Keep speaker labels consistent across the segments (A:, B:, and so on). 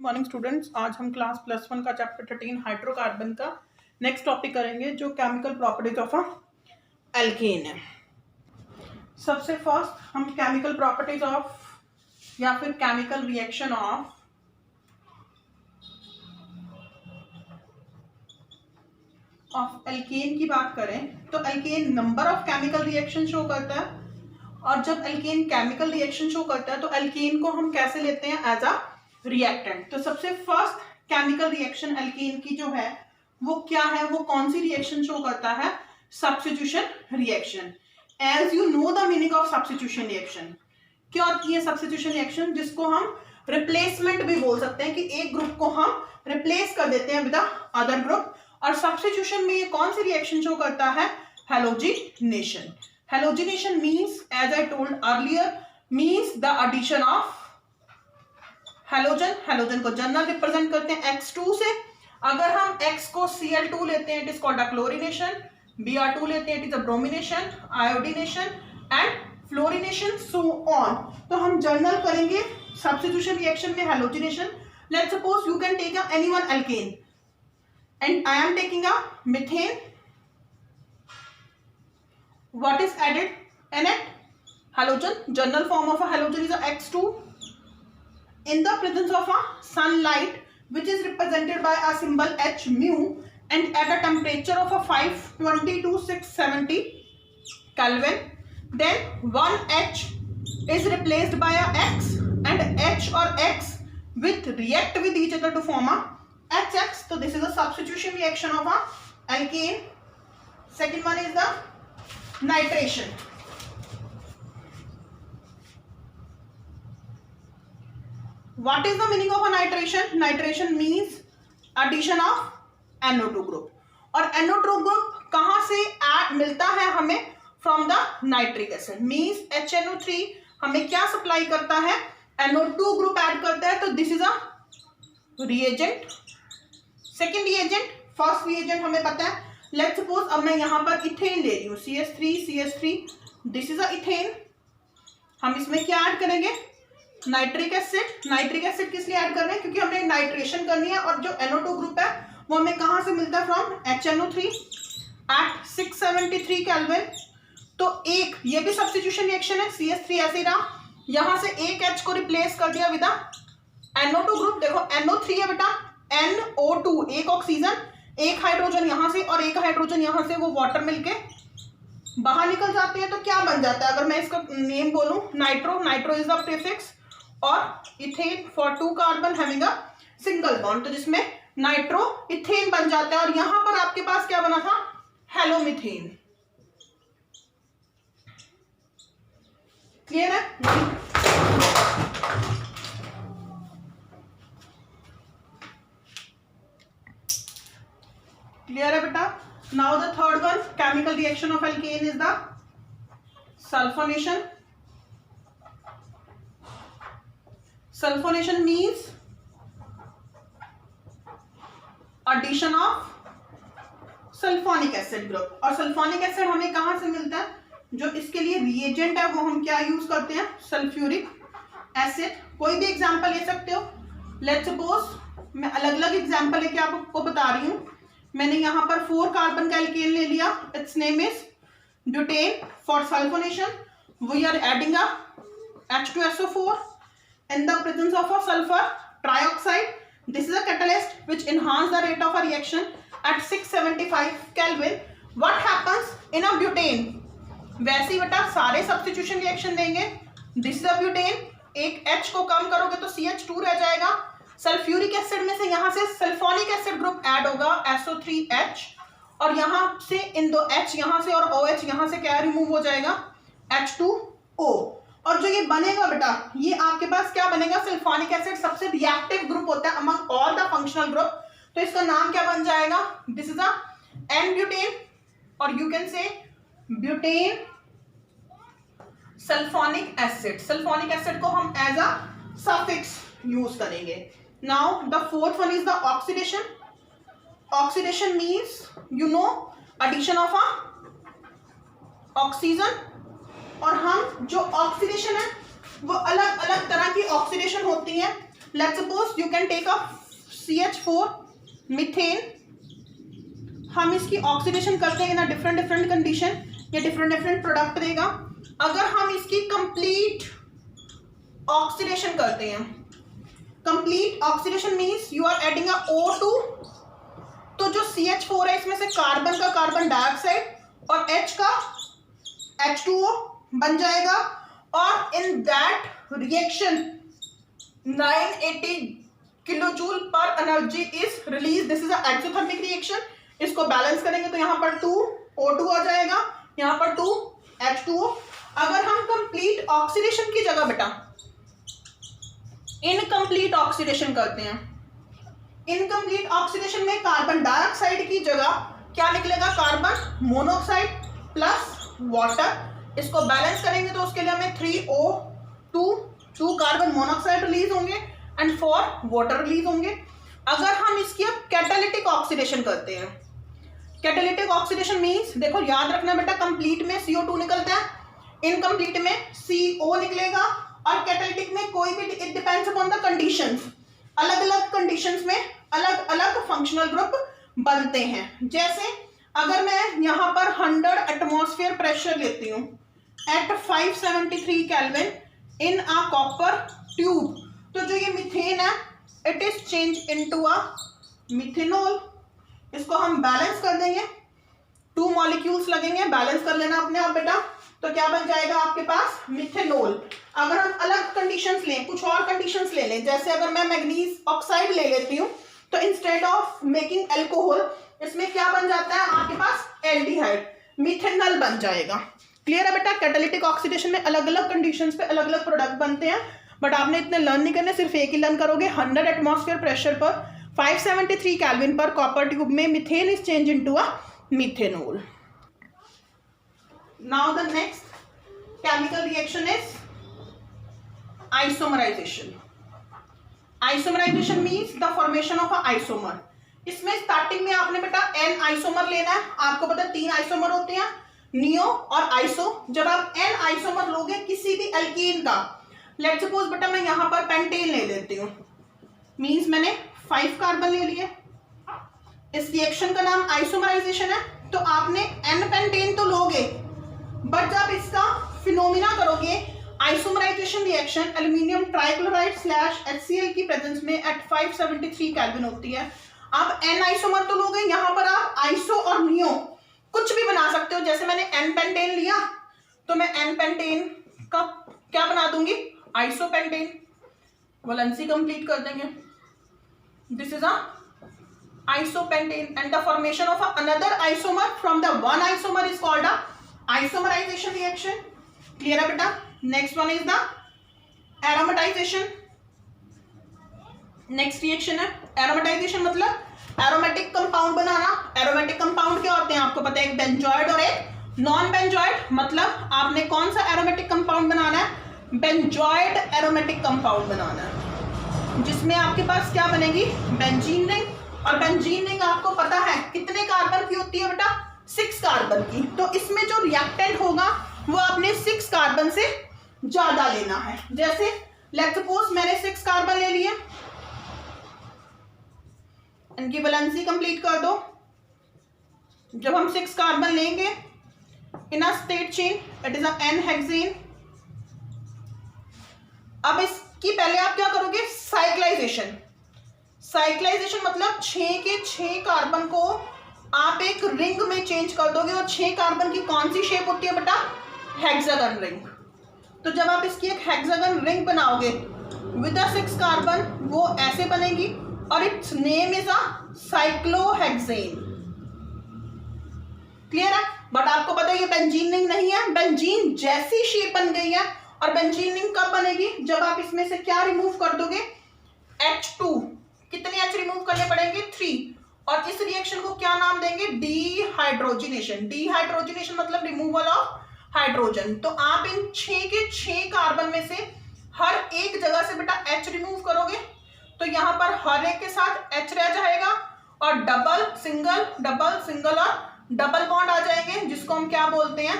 A: Morning students, आज हम class +1 का चैप्टर 13 हाइड्रोकार्बन का नेक्स्ट टॉपिक करेंगे जो chemical properties of a alkane है। सबसे फर्स्ट हम केमिकल प्रॉपर्टीज ऑफ या फिर केमिकल रिएक्शन ऑफ एल्केन की बात करें तो alkane number of chemical reaction show करता है, और जब एल्केन केमिकल रिएक्शन शो करता है तो एल्केन को हम कैसे लेते हैं? As a reactant. तो सबसे फर्स्ट केमिकल रिएक्शन एल्केन की जो है वो क्या है, वो कौन सी रिएक्शन शो करता है? Substitution reaction. As you know the meaning of substitution reaction, क्या होती है सब्स्टिट्यूशन रिएक्शन? जिसको हम रिप्लेसमेंट भी बोल सकते हैं कि एक ग्रुप को हम रिप्लेस कर देते हैं विद अदर ग्रुप। और सब्स्टिट्यूशन में ये कौन सी रिएक्शन शो करता है? Halogenation. Halogenation means, as I told earlier, means the addition of halogen. Halogen को जनरल रिप्रेजेंट करते हैं X2 से। अगर हम X को Cl2 लेते हैं, it is called a chlorination. Br2 लेते हैं, it is a bromination, iodination and fluorination, so on. तो हम जनरल करेंगे सब्स्टिट्यूशन रिएक्शन में halogenation. Let's suppose you can take any one alkane and I am taking a methane. What is added in it? Halogen. General form of a halogen is a X2. In the presence of a sunlight, which is represented by a symbol H mu, and at a temperature of a 520 to 670 Kelvin, then one H is replaced by a X, and H or X with react with each other to form a HX. So this is a substitution reaction of a alkane. Second one is the nitration. What is the meaning of a nitration? Nitration means addition of NO2 group. और NO2 group कहाँ से मिलता है हमें? From the nitric acid. Means HNO3 हमें क्या supply करता है? NO2 group ऐड करता है। तो this is a reagent. Second reagent, first reagent हमें पता है। लेट्स सपोज अब मैं यहां पर इथेन ले रही हूँ, CH3, this is a ethane. हम इसमें क्या ऐड करेंगे? Nitric acid. नाइट्रिक एसिड किस लिए ऐड कर रहे हैं? क्योंकि हमने नाइट्रेशन करनी है, और जो NO2 ग्रुप है वो हमें कहां से मिलता है? From HNO3 at 673 kelvin. तो एक ये भी सब्स्टिट्यूशन रिएक्शन है। CH3 ऐसे रहा, यहां से एक H को रिप्लेस कर दिया विद NO2 ग्रुप। देखो NO3 है बेटा, NO2 एक ऑक्सीजन, एक हाइड्रोजन यहां से और एक हाइड्रोजन यहां से, वो वाटर मिलके बाहर निकल जाते हैं। तो क्या बन जाता है? अगर मैं इसका नेम बोलूं nitro, nitro is the prefix, और ethane for 2 carbon having a single bond, तो जिसमें नाइट्रो इथेन बन जाता है। और यहां पर आपके पास क्या बना था? हेलोमीथेन। क्लियर है? क्लियर है बेटा? Now the third one, chemical reaction of alkane is the sulphonation. Sulphonation means addition of sulphonic acid group. और सल्फोनिक एसिड हमें कहां से मिलता है? जो इसके लिए रिएजेंट है वो हम क्या यूज करते हैं? Sulphuric acid. कोई भी एग्जांपल ले सकते हो। लेट्स सपोज मैं अलग अलग एग्जांपल लेके आपको बता रही हूं। मैंने यहां पर 4 कार्बन का एल्केन ले लिया, it's name is butane. For sulphonation we are adding a H2SO4 in the presence of a sulfur trioxide. This is a catalyst which enhance the rate of a reaction at 675 Kelvin. What happens in a butane? वैसे ही बेटा सारे substitution reaction देंगे। This is a butane, एक H को कम करोगे तो CH2 रह जाएगा। सल्फ्यूरिक एसिड में से यहाँ से सल्फोनिक एसिड ग्रुप ऐड होगा SO3H, और यहाँ से इन दो H यहाँ से और OH यहाँ से क्या रिमूव हो जाएगा? H2O। और जो ये बनेगा बेटा, ये आपके पास क्या बनेगा? सल्फोनिक एसिड सबसे रिएक्टिव ग्रुप होता है among all the functional group, तो इसका नाम क्या बन जाएगा? दिस इज अ N-ब्यूटेन, और you can say butane sulphonic acid. Sulphonic acid को हम एज अ सफिक्स यूज करेंगे। Now the fourth one is the oxidation. Oxidation means you know addition of a oxygen. और हम जो ऑक्सीडेशन है वो अलग अलग तरह की ऑक्सीडेशन होती है। Let's suppose you can take a CH4 methane, हम इसकी ऑक्सीडेशन करते हैं in a different different condition, या डिफरेंट डिफरेंट प्रोडक्ट देगा। अगर हम इसकी कंप्लीट ऑक्सीडेशन करते हैं, complete oxidation means you are adding a O2, तो जो CH4 है इसमें से कार्बन का कार्बन डाइऑक्साइड और H का H2O बन जाएगा, और इन दैट रिएक्शन 980 किलोजूल पर energy is release. This is a exothermic reaction. इसको बैलेंस करेंगे तो यहाँ पर 2 O2 आ जाएगा, यहाँ पर 2 H2O। अगर हम कंप्लीट ऑक्सीडेशन की जगह बेटा इनकम्प्लीट ऑक्सीडेशन करते हैं, इनकम्प्लीट ऑक्सीडेशन में कार्बन डाइऑक्साइड की जगह क्या निकलेगा, कार्बन मोनोऑक्साइड प्लस वाटर। इसको बैलेंस करेंगे तो उसके लिए हमें 3O2, 2 कार्बन मोनोऑक्साइड रिलीज होंगे एंड 4 वाटर रिलीज होंगे। अगर हम इसकी अब कैटालिटिक ऑक्सीडेशन करते हैं, कैटालिटिक ऑक्सीडेशन मींस देखो याद रखना बेटा, कंप्लीट में CO2 निकलता है, इनकम्प्लीट में CO निकलेगा, और कैटालिटिक में कोई भी, it depends upon the conditions, अलग अलग कंडीशंस में अलग अलग फंक्शनल ग्रुप बनते हैं। जैसे अगर मैं यहाँ पर 100 एटमॉस्फेयर प्रेशर लेती हूँ at 573 kelvin in a copper tube, तो जो ये मीथेन है it is change into a methanol. इसको हम बैलेंस कर देंगे, 2 मॉलिक्यूल्स लगेंगे, बैलेंस कर लेना अपने आप बेटा, तो क्या बन जाएगा आपके पास, मिथेनॉल। अगर हम अलग कंडीशंस लें, कुछ और कंडीशंस ले लें, जैसे अगर मैं मैग्नीज ऑक्साइड ले लेती हूँ तो इंस्टेड ऑफ मेकिंग अल्कोहल इसमें क्या बन जाता है आपके पास, एल्डिहाइड, मिथेनॉल बन जाएगा। क्लियर है बेटा, कैटालिटिक ऑक्सीडेशन में अलग अलग कंडीशंस पे अलग अलग प्रोडक्ट बनते हैं, बट आपने इतने लर्न नहीं करने, सिर्फ एक ही लर्न करोगे। 100 एटमॉस्फेयर प्रेशर पर 573 केल्विन पर कॉपर ट्यूब में methane is change into a methanol. Now the next chemical reaction is isomerization. Isomerization means the formation of a isomer. इसमें स्टार्टिंग में आपने बेटा N आइसोमर लेना है। आपको पता है 3 आइसोमर होते हैं, नियो और आइसो। जब आप N आइसोमर लोगे किसी भी एल्कीन का, लेट्स सपोज बेटा मैं यहाँ पर पेंटेन ले लेती हूँ, मीन्स मैंने 5 कार्बन ले लिए। इस रिएक्शन का नाम आइसोमराइजेशन है। तो आपने N पेंटेन तो लोगे, बट जब इसका फिनोमिना करोगे isomerisation reaction aluminium trichloride slash HCl की प्रेजेंस में एट 573 केल्विन होती है। आप N आइसोमर तो लोगे, यहाँ पर आप आइसो और नियो कुछ भी बना सकते हो। जैसे मैंने N पेंटेन लिया तो मैं N पेंटेन का क्या बना दूंगी, आइसो पेंटेन। वैलेंसी कंप्लीट कर देंगे, this is a isopentane and the formation of another isomer from the one isomer is called a isomerization reaction. Clear है बेटा। Next one is the aromatization. Next reaction है aromatization, मतलब aromatic compound बनाना। Aromatic compound क्या होते हैं आपको पता है, एक बेंजॉइड और एक नॉन बेंजॉइड। मतलब आपने कौन सा एरोमेटिक कंपाउंड बनाना है, बेंजॉइड एरोमेटिक कंपाउंड बनाना है, जिसमें आपके पास क्या बनेगी, बेंजीन रिंग। और बेंजीन रिंग आपको पता है कितने कार्बन की होती है बेटा, 6 कार्बन की। तो इसमें जो रिएक्टेंट होगा वो आपने 6 कार्बन से ज्यादा लेना है। जैसे लेट्स सपोज मैंने 6 कार्बन ले लिए, इनकी वैलेंसी कंप्लीट कर दो। जब हम 6 कार्बन लेंगे in a straight chain it is a N hexane. अब इसकी पहले आप क्या करोगे, साइक्लाइजेशन। साइक्लाइजेशन मतलब 6 के 6 कार्बन को आप एक रिंग में चेंज कर दोगे। और 6 कार्बन की कौन सी शेप होती है बेटा, हेक्सागन रिंग। तो जब आप इसकी एक हेक्सागन रिंग बनाओगे विद 6 कार्बन, वो ऐसे बनेगी और it's name is a cyclohexane. Clear है। बट आपको पता है ये बेंजीन रिंग नहीं है, बेंजीन जैसी शेप बन गई है। और बेंजीन रिंग कब बनेगी, जब आप इसमें से क्या रिमूव कर दोगे, H2। कितने H रिमूव करने पड़ेंगे, 3। और इस रिएक्शन को क्या नाम देंगे, डीहाइड्रोजिनेशन। डीहाइड्रोजिनेशन मतलब रिमूवल ऑफ हाइड्रोजन। तो आप इन 6 के 6 कार्बन में से हर एक जगह से बेटा H रिमूव करोगे, तो यहाँ पर हर एक के साथ H रह जाएगा और डबल सिंगल और डबल बॉन्ड आ जाएंगे, जिसको हम क्या बोलते हैं,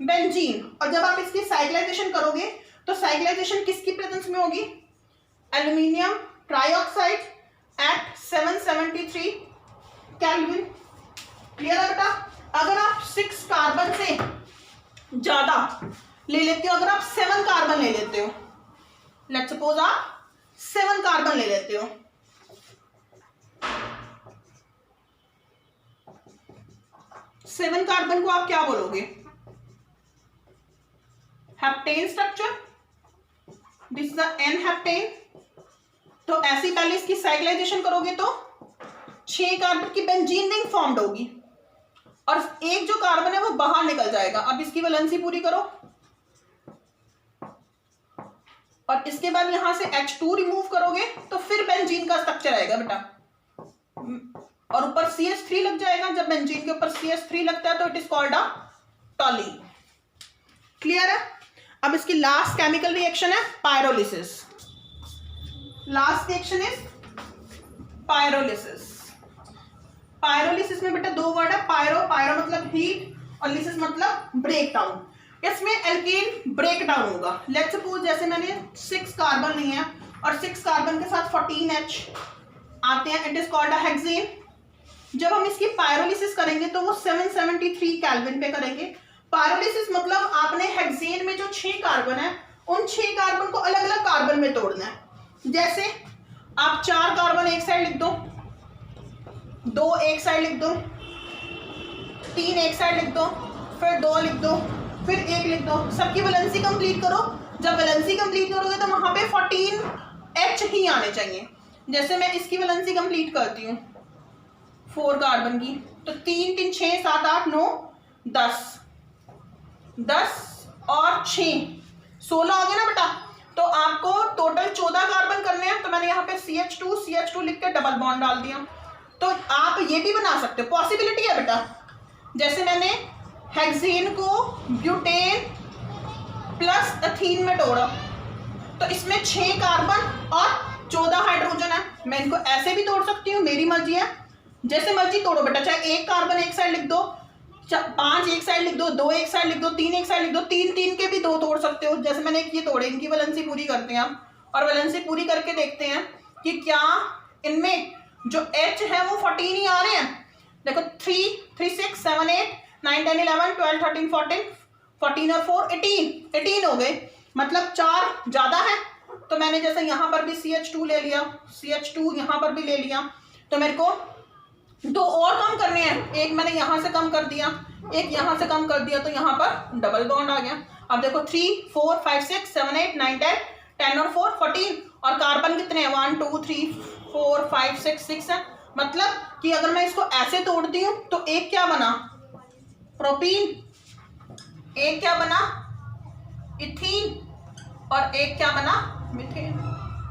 A: बेंजीन। और जब आप इसकी साइक्लाइजेशन करोगे तो साइक्लाइजेशन किसकी प्रेजेंस में होगी, aluminium trioxide at 773 kelvin. Clear है बेटा? अगर आप 6 कार्बन से ज्यादा ले लेते हो, अगर आप 7 कार्बन ले लेते हो, लेट्स सपोज आप 7 कार्बन ले लेते हो, 7 कार्बन को आप क्या बोलोगे? Heptane structure, this is the n heptane. तो ऐसी पहले इसकी साइक्लाइजेशन करोगे तो 6 कार्बन की बेंजीन रिंग फॉर्म्ड होगी और एक जो कार्बन है वो बाहर निकल जाएगा। अब इसकी वैलेंसी पूरी करो और इसके बाद यहां से H2 रिमूव करोगे तो फिर बेंजीन का स्ट्रक्चर आएगा बेटा, और ऊपर CH3 लग जाएगा। जब बेंजीन के ऊपर CH3 लगता है तो it is called a toluene. Clear है? अब इसकी लास्ट केमिकल रिएक्शन है pyrolysis. Last reaction is pyrolysis. Pyrolysis में बेटा 2 वर्ड है, पायरो, पायरो मतलब हीट और लिसिस मतलब ब्रेक डाउन। इसमें एल्केन ब्रेक डाउन होगा। लेट्स सपोज जैसे मैंने 6 कार्बन लिए हैं और 6 कार्बन के साथ 14H आते हैं, it is called a hexane. जब हम इसकी पायरोलिसिस करेंगे तो वो 773 केल्विन पे करेंगे। पायरोलिसिस मतलब आपने हेक्सेन में जो 6 कार्बन है उन 6 कार्बन को अलग अलग कार्बन में तोड़ना है। जैसे आप 4 कार्बन एक साइड लिख दो, 2 एक साइड लिख दो, 3 एक साइड लिख दो, फिर 2 लिख दो, फिर 1 लिख दो, सबकी वैलेंसी कंप्लीट करो। जब वैलेंसी कंप्लीट करोगे तो वहां पे 14H ही आने चाहिए। जैसे मैं इसकी वैलेंसी कंप्लीट करती हूँ 4 कार्बन की, तो 3 3 6 7 8 9 10 10 और 6 16 हो गया ना बेटा। तो आपको टोटल 14 कार्बन करने हैं, तो मैंने यहाँ पे CH2 लिख के डबल बॉन्ड डाल दिया। तो आप ये भी बना सकते हो, पॉसिबिलिटी है बेटा। जैसे मैंने हेक्सेन को ब्यूटेन प्लस एथीन में तोड़ा तो इसमें 6 कार्बन और 14 हाइड्रोजन है। मैं इनको ऐसे भी तोड़ सकती हूँ, मेरी मर्जी है, जैसे मर्जी तोड़ो बेटा। चाहे 1 कार्बन एक साइड लिख दो, 5 एक साइड लिख दो, 2 एक साइड लिख दो, 3 एक साइड लिख दो, 3 के भी 2 तोड़ सकते हो। जैसे मैंने ये तोड़े, इनकी वैलेंसी पूरी करते हैं हम, और वैलेंसी पूरी करके देखते हैं कि क्या इनमें जो H है वो 14 ही आ रहे हैं। देखो 3 3 6 7 8 9 10 11 12 13 14 और 4 18 हो गए, मतलब 4 ज्यादा है। तो मैंने जैसे यहाँ पर भी CH2 ले लिया, CH2 यहाँ पर भी ले लिया, तो मेरे को 2 और कम करने हैं। एक मैंने यहाँ से कम कर दिया, एक यहाँ से कम कर दिया, तो यहाँ पर डबल बॉन्ड आ गया। अब देखो 3 4 5 6 7 8 9 10 और 4 14, और कार्बन कितने हैं 1 2 3 4 5 6 है। मतलब कि अगर मैं इसको ऐसे तोड़ती हूँ तो एक क्या बना प्रोपीन, एक क्या बना इथीन, और एक क्या बना मीथेन।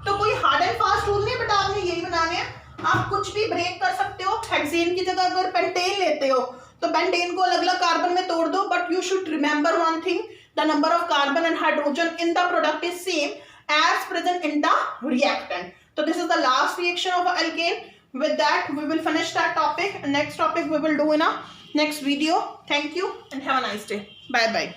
A: तो कोई हार्ड एंड फास्ट रूल नहीं बेटा, आपने यही बनाने हैं। आप कुछ भी ब्रेक कर सकते हो। हेक्सेन की जगह अगर पेंटेन लेते हो तो पेंटेन को अलग अलग कार्बन में तोड़ दो, but you should remember one thing, the number of carbon and hydrogen in the product is same as present in the reactant. So this is the last reaction of alkane. With that we will finish that topic. Next topic we will do in a next video. Thank you and have a nice day. Bye bye.